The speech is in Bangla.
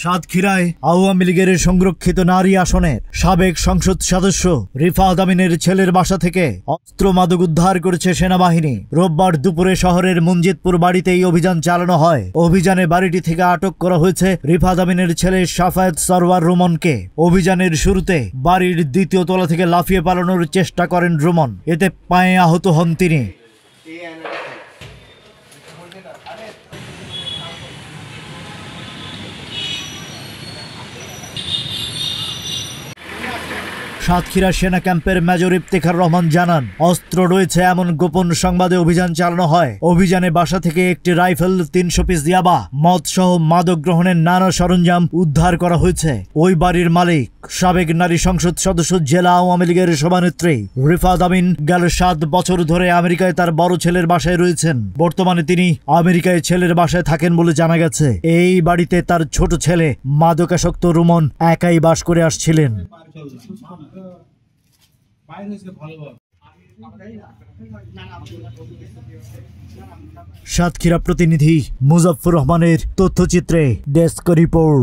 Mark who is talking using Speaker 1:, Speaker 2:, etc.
Speaker 1: সাতক্ষীরায় আওয়ামী লীগের সংরক্ষিত নারী আসনের সাবেক সংসদ সদস্য রিফাত আমিনের ছেলের বাসা থেকে অস্ত্র মাদক উদ্ধার করেছে সেনাবাহিনী। রোববার দুপুরে শহরের মঞ্জিতপুর বাড়িতে এই অভিযান চালানো হয়। অভিযানে বাড়িটি থেকে আটক করা হয়েছে রিফাত আমিনের ছেলে সাফায়েত সরওয়ার রুমনকে। অভিযানের শুরুতে বাড়ির দ্বিতীয় তলা থেকে লাফিয়ে পালানোর চেষ্টা করেন রুমন, এতে পায়ে আহত হন তিনি। সাতক্ষীরা সেনা ক্যাম্পের মেজর ইফতেখার রহমান জানান, অস্ত্র রয়েছে এমন গোপন সংবাদে অভিযান চালানো হয়। অভিযানে বাসা থেকে একটি রাইফেল, 300 পিস ইয়াবা, মদ সহ মাদক গ্রহণের নানা সরঞ্জাম উদ্ধার করা হয়েছে। ওই বাড়ির মালিক সাবেক নারী সংসদ সদস্য জেলা আওয়ামী লীগের সভানেত্রী রিফাত আমিন গেল 7 বছর ধরে আমেরিকায় তার বড় ছেলের বাসায় রয়েছেন। বর্তমানে তিনি আমেরিকায় ছেলের বাসায় থাকেন বলে জানা গেছে। এই বাড়িতে তার ছোট ছেলে মাদকাসক্ত রুমন একাই বাস করে আসছিলেন। সাতক্ষীরা প্রতিনিধি মুজাফফর রহমানের তথ্যচিত্রে ডেস্ক রিপোর্ট।